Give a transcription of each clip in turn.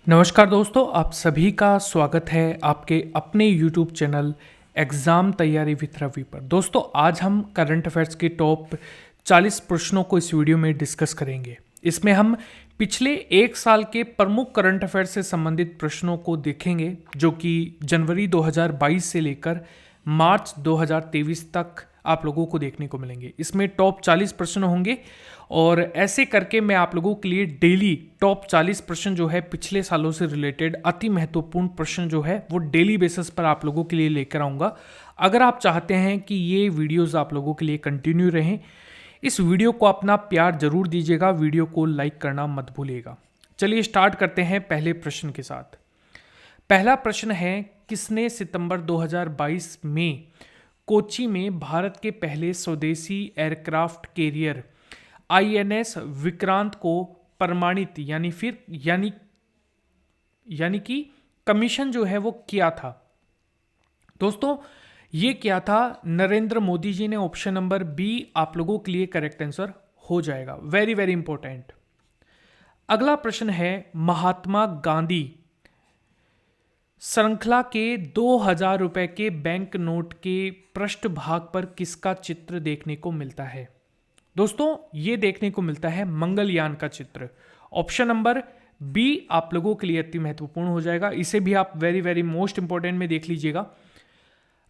नमस्कार दोस्तों, आप सभी का स्वागत है आपके अपने YouTube चैनल एग्ज़ाम तैयारी विथ रवि पर। दोस्तों, आज हम करंट अफेयर्स के टॉप 40 प्रश्नों को इस वीडियो में डिस्कस करेंगे। इसमें हम पिछले एक साल के प्रमुख करंट अफेयर्स से संबंधित प्रश्नों को देखेंगे, जो कि जनवरी 2022 से लेकर मार्च 2023 तक आप लोगों को देखने को मिलेंगे। इसमें टॉप 40 प्रश्न होंगे और ऐसे करके मैं आप लोगों के लिए डेली टॉप 40 प्रश्न जो है पिछले सालों से रिलेटेड अति महत्वपूर्ण प्रश्न जो है वो डेली बेसिस पर आप लोगों के लिए लेकर आऊँगा। अगर आप चाहते हैं कि ये वीडियोस आप लोगों के लिए कंटिन्यू रहें, इस वीडियो को अपना प्यार जरूर दीजिएगा, वीडियो को लाइक करना मत भूलिएगा। चलिए स्टार्ट करते हैं पहले प्रश्न के साथ। पहला प्रश्न है, किसने सितंबर 2022 में कोच्चि में भारत के पहले स्वदेशी एयरक्राफ्ट कैरियर आईएनएस विक्रांत को प्रमाणित यानी कि कमीशन जो है वो किया था? दोस्तों, ये किया था नरेंद्र मोदी जी ने। ऑप्शन नंबर बी आप लोगों के लिए करेक्ट आंसर हो जाएगा। Very very important. अगला प्रश्न है, महात्मा गांधी श्रृंखला के 2000 रुपए के बैंक नोट के पृष्ठभाग पर किसका चित्र देखने को मिलता है? दोस्तों, ये देखने को मिलता है मंगलयान का चित्र। ऑप्शन नंबर बी आप लोगों के लिए अति महत्वपूर्ण हो जाएगा। इसे भी आप वेरी वेरी मोस्ट इंपॉर्टेंट में देख लीजिएगा।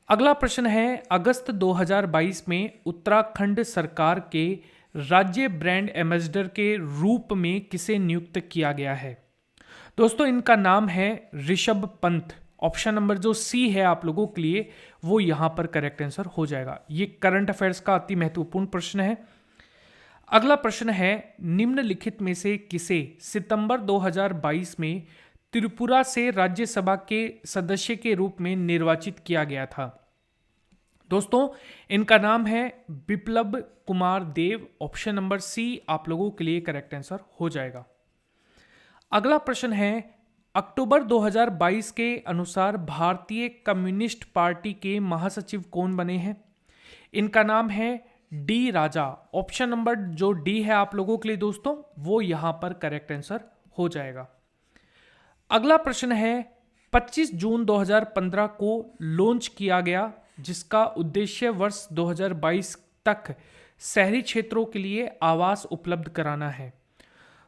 अगला प्रश्न है, अगस्त 2022 में उत्तराखंड सरकार के राज्य ब्रांड एम्बेसडर के रूप में किसे नियुक्त किया गया है? दोस्तों, इनका नाम है ऋषभ पंत। ऑप्शन नंबर जो सी है आप लोगों के लिए वो यहां पर करेक्ट आंसर हो जाएगा। ये करंट अफेयर्स का अति महत्वपूर्ण प्रश्न है। अगला प्रश्न है, निम्नलिखित में से किसे सितंबर 2022 में त्रिपुरा से राज्यसभा के सदस्य के रूप में निर्वाचित किया गया था? दोस्तों, इनका नाम है बिप्लब कुमार देव। ऑप्शन नंबर सी आप लोगों के लिए करेक्ट आंसर हो जाएगा। अगला प्रश्न है, अक्टूबर 2022 के अनुसार भारतीय कम्युनिस्ट पार्टी के महासचिव कौन बने हैं? इनका नाम है डी राजा। ऑप्शन नंबर जो डी है आप लोगों के लिए दोस्तों वो यहां पर करेक्ट आंसर हो जाएगा। अगला प्रश्न है, 25 जून 2015 को लॉन्च किया गया, जिसका उद्देश्य वर्ष 2022 तक शहरी क्षेत्रों के लिए आवास उपलब्ध कराना है।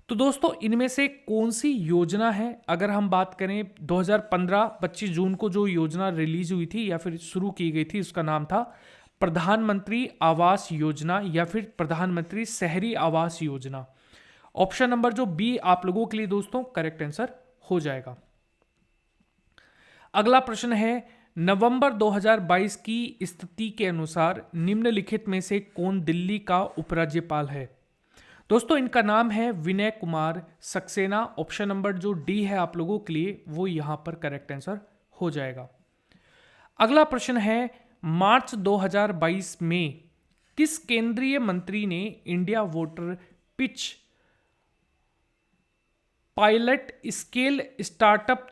तो दोस्तों, इनमें से कौन सी योजना है? अगर हम बात करें 2015 25 जून को जो योजना रिलीज हुई थी या फिर शुरू की गई थी, उसका नाम था प्रधानमंत्री आवास योजना या फिर प्रधानमंत्री शहरी आवास योजना। ऑप्शन नंबर जो बी आप लोगों के लिए दोस्तों करेक्ट आंसर हो जाएगा। अगला प्रश्न है, नवंबर 2022 की स्थिति के अनुसार निम्नलिखित में से कौन दिल्ली का उपराज्यपाल है? दोस्तों, इनका नाम है विनय कुमार सक्सेना। ऑप्शन नंबर जो डी है आप लोगों के लिए वो यहां पर करेक्ट आंसर हो जाएगा। अगला प्रश्न है, मार्च 2022 में किस केंद्रीय मंत्री ने India voter pitch pilot scale startup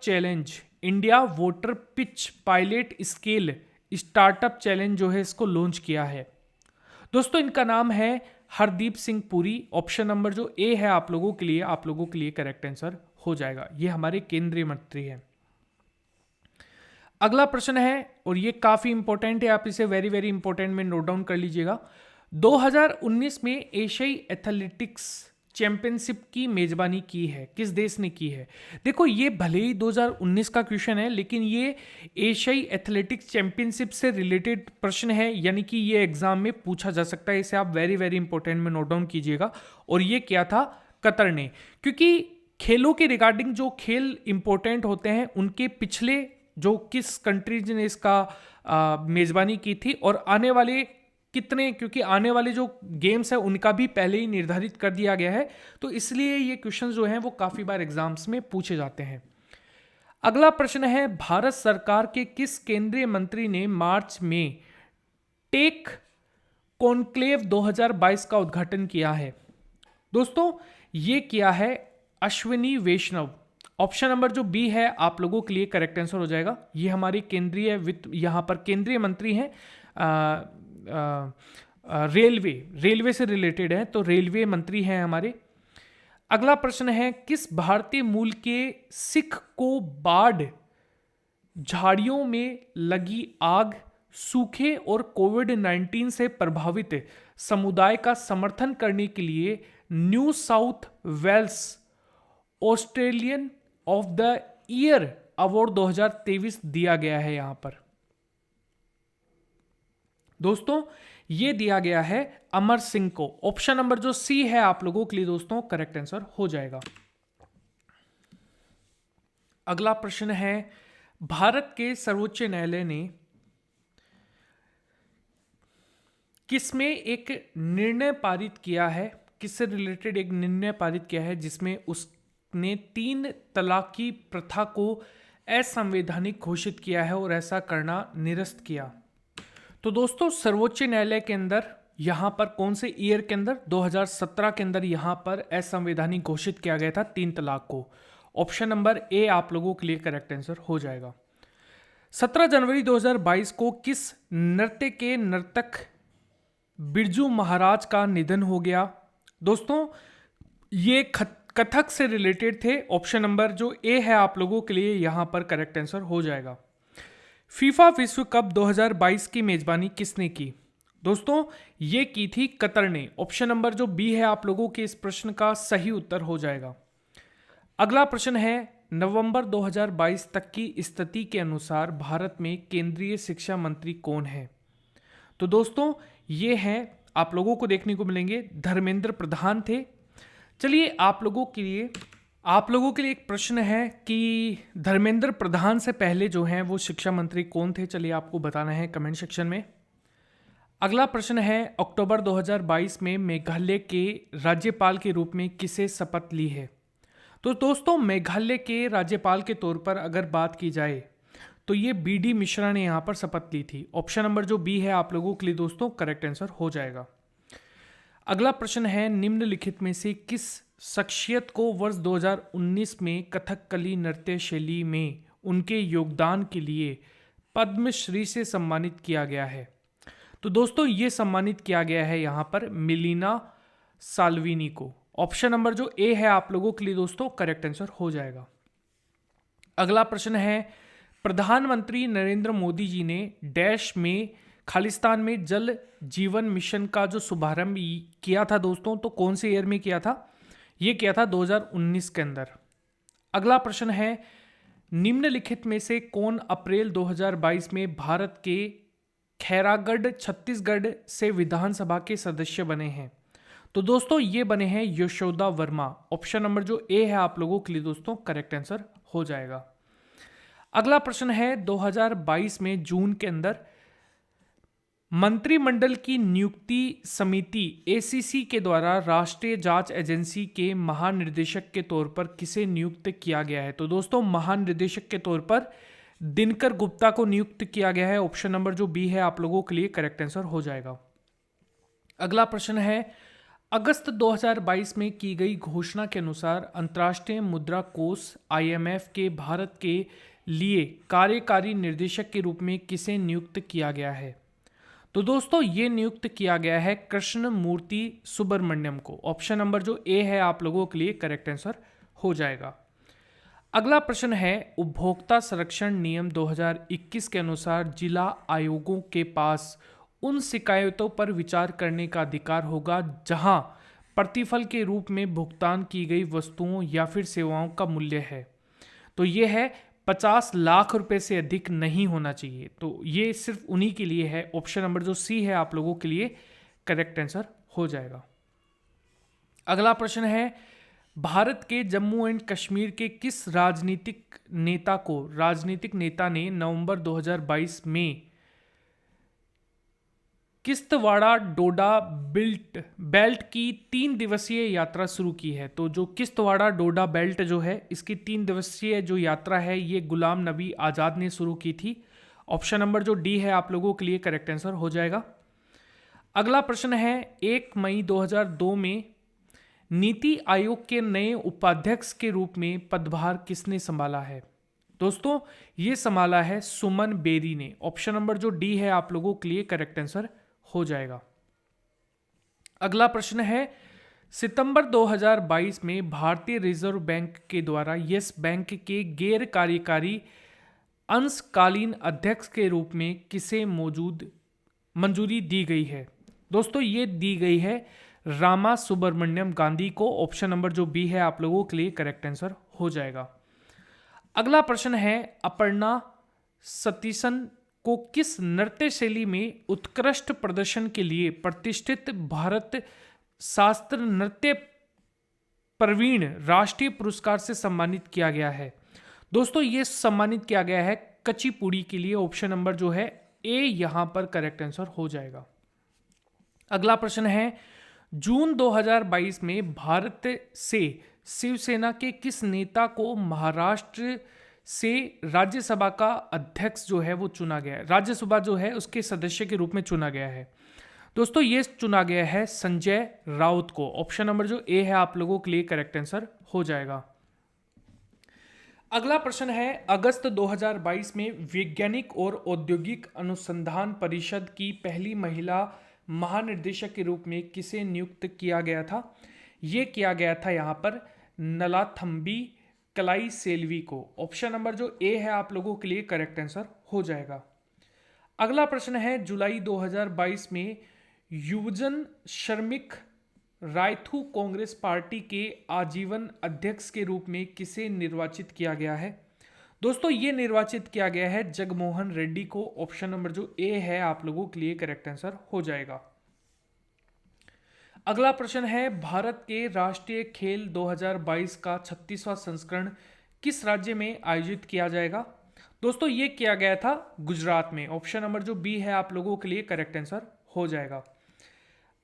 challenge जो है इसको लॉन्च किया है? दोस्तों, इनका नाम है हरदीप सिंह पुरी। ऑप्शन नंबर जो ए है आप लोगों के लिए करेक्ट आंसर हो जाएगा। ये हमारे केंद्रीय मंत्री हैं। अगला प्रश्न है और ये काफी इंपॉर्टेंट है, आप इसे वेरी वेरी इंपॉर्टेंट में नोट डाउन कर लीजिएगा। 2019 में एशियाई एथलेटिक्स चैंपियनशिप की मेजबानी की है, किस देश ने की है? देखो, ये भले ही 2019 का क्वेश्चन है, लेकिन ये एशियाई एथलेटिक्स चैंपियनशिप से रिलेटेड प्रश्न है, यानी कि ये एग्जाम में पूछा जा सकता है। इसे आप वेरी वेरी इंपॉर्टेंट में नोट डाउन कीजिएगा। और ये क्या था? कतर ने। क्योंकि खेलों के रिगार्डिंग जो खेल इंपॉर्टेंट होते हैं उनके पिछले जो किस कंट्रीज ने इसका मेजबानी की थी और आने वाले कितने, क्योंकि आने वाले जो गेम्स है उनका भी पहले ही निर्धारित कर दिया गया है, तो इसलिए ये क्वेश्चन जो हैं वो काफी बार एग्जाम्स में पूछे जाते हैं। अगला प्रश्न है, भारत सरकार के किस केंद्रीय मंत्री ने मार्च में टेक कॉन्क्लेव 2022 का उद्घाटन किया है? दोस्तों, ये किया है अश्विनी वैष्णव। ऑप्शन नंबर जो बी है आप लोगों के लिए करेक्ट आंसर हो जाएगा। ये हमारी केंद्रीय वित्त, यहाँ पर केंद्रीय मंत्री हैं, रेलवे से रिलेटेड है, तो रेलवे मंत्री हैं हमारे। अगला प्रश्न है, किस भारतीय मूल के सिख को बाढ़, झाड़ियों में लगी आग, सूखे और कोविड-19 से प्रभावित समुदाय का समर्थन करने के लिए New South Wales Australian of the year award 2023 दिया गया है? यहां पर दोस्तों ये दिया गया है अमर सिंह को। ऑप्शन नंबर जो सी है आप लोगों के लिए दोस्तों करेक्ट आंसर हो जाएगा। अगला प्रश्न है, भारत के सर्वोच्च न्यायालय ने किसमें एक निर्णय पारित किया है, किससे रिलेटेड एक निर्णय पारित किया है जिसमें उसने 3 तलाक की प्रथा को असंवैधानिक घोषित किया है और ऐसा करना निरस्त किया? तो दोस्तों सर्वोच्च न्यायालय के अंदर यहां पर कौन से ईयर के अंदर, 2017 के अंदर यहां पर असंवैधानिक घोषित किया गया था 3 तलाक को। ऑप्शन नंबर ए आप लोगों के लिए करेक्ट आंसर हो जाएगा। 17 जनवरी 2022 को किस नृत्य के नर्तक बिरजू महाराज का निधन हो गया? दोस्तों ये कथक से रिलेटेड थे। ऑप्शन नंबर जो ए है आप लोगों के लिए यहां पर करेक्ट आंसर हो जाएगा। फीफा विश्व कप 2022 की मेजबानी किसने की? दोस्तों ये की थी कतर ने। ऑप्शन नंबर जो बी है आप लोगों के इस प्रश्न का सही उत्तर हो जाएगा। अगला प्रश्न है, नवंबर 2022 तक की स्थिति के अनुसार भारत में केंद्रीय शिक्षा मंत्री कौन है? तो दोस्तों ये हैं आप लोगों को देखने को मिलेंगे धर्मेंद्र प्रधान थे। चलिए आप लोगों के लिए एक प्रश्न है कि धर्मेंद्र प्रधान से पहले जो हैं वो शिक्षा मंत्री कौन थे? चलिए आपको बताना है कमेंट सेक्शन में। अगला प्रश्न है, अक्टूबर 2022 में मेघालय के राज्यपाल के रूप में किसे शपथ ली है? तो दोस्तों मेघालय के राज्यपाल के तौर पर अगर बात की जाए तो ये बी.डी. मिश्रा ने यहां पर शपथ ली थी। ऑप्शन नंबर जो बी है आप लोगों के लिए दोस्तों करेक्ट आंसर हो जाएगा। अगला प्रश्न है, निम्नलिखित में से किस शख्सियत को वर्ष 2019 में कथकली नृत्य शैली में उनके योगदान के लिए पद्मश्री से सम्मानित किया गया है? तो दोस्तों ये सम्मानित किया गया है यहां पर मिलिना साल्विनी को। ऑप्शन नंबर जो ए है आप लोगों के लिए दोस्तों करेक्ट आंसर हो जाएगा। अगला प्रश्न है, प्रधानमंत्री नरेंद्र मोदी जी ने डैश में खालिस्तान में जल जीवन मिशन का जो शुभारंभ किया था दोस्तों, तो कौन से ईयर में किया था? ये किया था 2019 के अंदर। अगला प्रश्न है, निम्नलिखित में से कौन अप्रैल 2022 में भारत के खैरागढ़ छत्तीसगढ़ से विधानसभा के सदस्य बने हैं? तो दोस्तों ये बने हैं यशोदा वर्मा। ऑप्शन नंबर जो ए है आप लोगों के लिए दोस्तों करेक्ट आंसर हो जाएगा। अगला प्रश्न है, 2022 में जून के अंदर मंत्रिमंडल की नियुक्ति समिति एसीसी के द्वारा राष्ट्रीय जांच एजेंसी के महानिदेशक के तौर पर किसे नियुक्त किया गया है? तो दोस्तों महानिदेशक के तौर पर दिनकर गुप्ता को नियुक्त किया गया है। ऑप्शन नंबर जो बी है आप लोगों के लिए करेक्ट आंसर हो जाएगा। अगला प्रश्न है, अगस्त 2022 में की गई घोषणा के अनुसार अंतर्राष्ट्रीय मुद्रा कोष IMF के भारत के लिए कार्यकारी निर्देशक के रूप में किसे नियुक्त किया गया है? तो दोस्तों ये नियुक्त किया गया है कृष्ण मूर्ति सुब्रमण्यम को। ऑप्शन नंबर जो ए है आप लोगों के लिए करेक्ट आंसर हो जाएगा। अगला प्रश्न है, उपभोक्ता संरक्षण नियम 2021 के अनुसार जिला आयोगों के पास उन शिकायतों पर विचार करने का अधिकार होगा जहां प्रतिफल के रूप में भुगतान की गई वस्तुओं या फिर सेवाओं का मूल्य है। तो ये है 50 लाख रुपए से अधिक नहीं होना चाहिए। तो ये सिर्फ उन्हीं के लिए है। ऑप्शन नंबर जो सी है आप लोगों के लिए करेक्ट आंसर हो जाएगा। अगला प्रश्न है, भारत के जम्मू एंड कश्मीर के किस राजनीतिक नेता ने नवंबर 2022 में किश्तवाड़ा डोडा बेल्ट की 3 दिवसीय यात्रा शुरू की है? तो जो किश्तवाड़ा डोडा बेल्ट जो है इसकी 3 दिवसीय जो यात्रा है ये गुलाम नबी आज़ाद ने शुरू की थी। ऑप्शन नंबर जो डी है आप लोगों के लिए करेक्ट आंसर हो जाएगा। अगला प्रश्न है, 1 मई 2002 में नीति आयोग के नए उपाध्यक्ष के रूप में पदभार किसने संभाला है? दोस्तों ये संभाला है सुमन बेरी ने। ऑप्शन नंबर जो डी है आप लोगों के लिए करेक्ट आंसर हो जाएगा। अगला प्रश्न है, सितंबर 2022 में भारतीय रिजर्व बैंक के द्वारा यस बैंक के गैर कार्यकारी अंशकालीन अध्यक्ष के रूप में किसे मंजूरी दी गई है? दोस्तों ये दी गई है रामा सुब्रमण्यम गांधी को। ऑप्शन नंबर जो बी है आप लोगों के लिए करेक्ट आंसर हो जाएगा। अगला प्रश्न है, अपर्णा सतीशन को किस नृत्य शैली में उत्कृष्ट प्रदर्शन के लिए प्रतिष्ठित भारत शास्त्र नृत्य प्रवीण राष्ट्रीय पुरस्कार से सम्मानित किया गया है? दोस्तों ये सम्मानित किया गया है कुचिपुड़ी के लिए। ऑप्शन नंबर जो है ए यहां पर करेक्ट आंसर हो जाएगा। अगला प्रश्न है, जून 2022 में भारत से शिवसेना के किस नेता को महाराष्ट्र से राज्यसभा का अध्यक्ष जो है वो चुना गया है, राज्यसभा जो है उसके सदस्य के रूप में चुना गया है? दोस्तों ये चुना गया है संजय राउत को। ऑप्शन नंबर जो ए है आप लोगों के लिए करेक्ट आंसर हो जाएगा। अगला प्रश्न है, अगस्त 2022 में वैज्ञानिक और औद्योगिक अनुसंधान परिषद की पहली महिला महानिदेशक के रूप में किसे नियुक्त किया गया था? ये किया गया था यहाँ पर नलाथम्बी कलाई सेल्वी को। ऑप्शन नंबर जो ए है आप लोगों के लिए करेक्ट आंसर हो जाएगा। अगला प्रश्न है, जुलाई 2022 में युवजन श्रमिक रायथू कांग्रेस पार्टी के आजीवन अध्यक्ष के रूप में किसे निर्वाचित किया गया है? दोस्तों ये निर्वाचित किया गया है जगमोहन रेड्डी को। ऑप्शन नंबर जो ए है आप लोगों के लिए करेक्ट आंसर हो जाएगा। अगला प्रश्न है, भारत के राष्ट्रीय खेल 2022 का 36वां संस्करण किस राज्य में आयोजित किया जाएगा? दोस्तों ये किया गया था गुजरात में। ऑप्शन नंबर जो बी है आप लोगों के लिए करेक्ट आंसर हो जाएगा।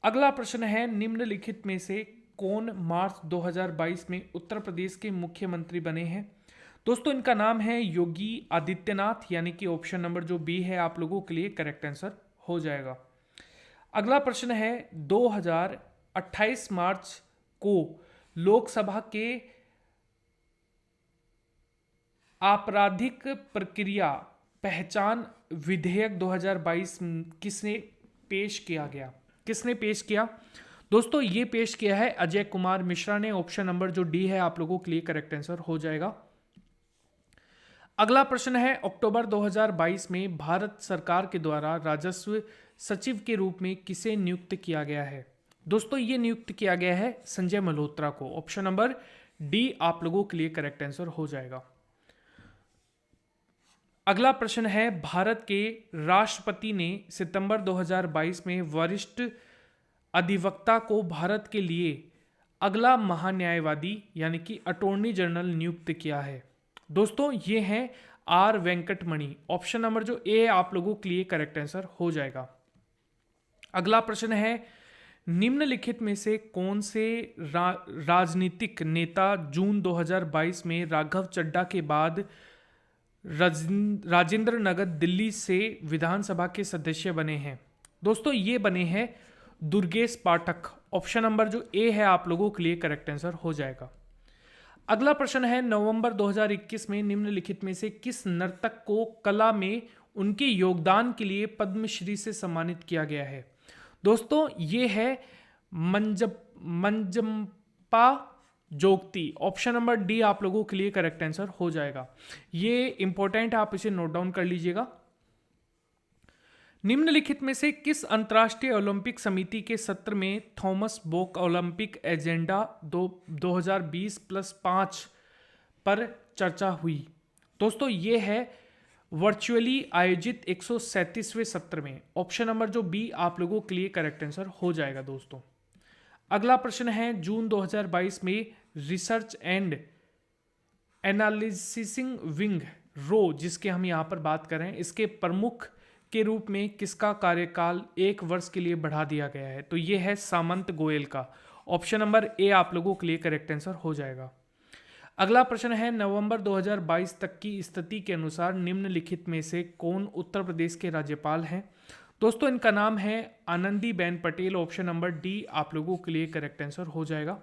अगला प्रश्न है, निम्नलिखित में से कौन मार्च 2022 में उत्तर प्रदेश के मुख्यमंत्री बने हैं? दोस्तों इनका नाम है योगी आदित्यनाथ, यानी कि ऑप्शन नंबर जो बी है आप लोगों के लिए करेक्ट आंसर हो जाएगा। अगला प्रश्न है, 2028 मार्च को लोकसभा के आपराधिक प्रक्रिया पहचान विधेयक 2022 किसने पेश किया? दोस्तों ये पेश किया है अजय कुमार मिश्रा ने। ऑप्शन नंबर जो डी है आप लोगों के लिए करेक्ट आंसर हो जाएगा। अगला प्रश्न है, अक्टूबर 2022 में भारत सरकार के द्वारा राजस्व सचिव के रूप में किसे नियुक्त किया गया है? दोस्तों ये नियुक्त किया गया है संजय मल्होत्रा को। ऑप्शन नंबर डी आप लोगों के लिए करेक्ट आंसर हो जाएगा। अगला प्रश्न है, भारत के राष्ट्रपति ने सितंबर 2022 में वरिष्ठ अधिवक्ता को भारत के लिए अगला महान्यायवादी यानी कि अटॉर्नी जनरल नियुक्त किया है? दोस्तों ये हैं आर वेंकटमणि। ऑप्शन नंबर जो ए आप लोगों के लिए करेक्ट आंसर हो जाएगा। अगला प्रश्न है, निम्नलिखित में से कौन से राजनीतिक नेता जून 2022 में राघव चड्ढा के बाद राजेंद्र नगर दिल्ली से विधानसभा के सदस्य बने हैं? दोस्तों ये बने हैं दुर्गेश पाठक। ऑप्शन नंबर जो ए है आप लोगों के लिए करेक्ट आंसर हो जाएगा। अगला प्रश्न है, नवंबर 2021 में निम्नलिखित में से किस नर्तक को कला में उनके योगदान के लिए पद्मश्री से सम्मानित किया गया है? दोस्तों ये है मंजम्पा जोगती। ऑप्शन नंबर डी आप लोगों के लिए करेक्ट आंसर हो जाएगा। ये इंपॉर्टेंट है, आप इसे नोट डाउन कर लीजिएगा। निम्नलिखित में से किस अंतर्राष्ट्रीय ओलंपिक समिति के सत्र में थॉमस बोक ओलंपिक एजेंडा 2020+5 पर चर्चा हुई? दोस्तों ये है वर्चुअली आयोजित 137वें सत्र में। ऑप्शन नंबर जो बी आप लोगों के लिए करेक्ट आंसर हो जाएगा दोस्तों। अगला प्रश्न है, जून 2022 में रिसर्च एंड एनालिसिसिंग विंग रो, जिसके हम यहाँ पर बात कर रहे हैं, इसके प्रमुख के रूप में किसका कार्यकाल 1 वर्ष के लिए बढ़ा दिया गया है? तो ये है सामंत गोयल का। ऑप्शन नंबर ए आप लोगों के लिए करेक्ट आंसर हो जाएगा। अगला प्रश्न है, नवंबर 2022 तक की स्थिति के अनुसार निम्नलिखित में से कौन उत्तर प्रदेश के राज्यपाल हैं? दोस्तों इनका नाम है Anandiben Patel. Option number D आप लोगों के लिए करेक्ट आंसर हो जाएगा।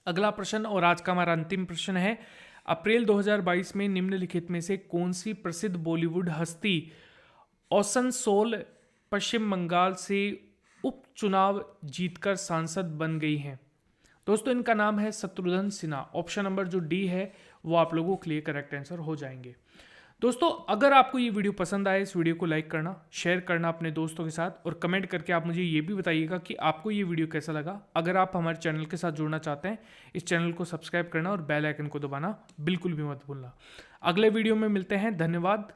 अगला प्रश्न और आज का हमारा अंतिम प्रश्न है, अप्रैल 2022 में निम्नलिखित में से कौन सी प्रसिद्ध बॉलीवुड हस्ती आसनसोल पश्चिम बंगाल से उपचुनाव जीतकर सांसद बन गई हैं? दोस्तों इनका नाम है शत्रुघ्न सिन्हा। ऑप्शन नंबर जो डी है वो आप लोगों के लिए करेक्ट आंसर हो जाएंगे। दोस्तों अगर आपको ये वीडियो पसंद आए, इस वीडियो को लाइक करना, शेयर करना अपने दोस्तों के साथ, और कमेंट करके आप मुझे ये भी बताइएगा कि आपको ये वीडियो कैसा लगा। अगर आप हमारे चैनल के साथ जुड़ना चाहते हैं, इस चैनल को सब्सक्राइब करना और बेल आइकन को दबाना बिल्कुल भी मत भूलना। अगले वीडियो में मिलते हैं। धन्यवाद।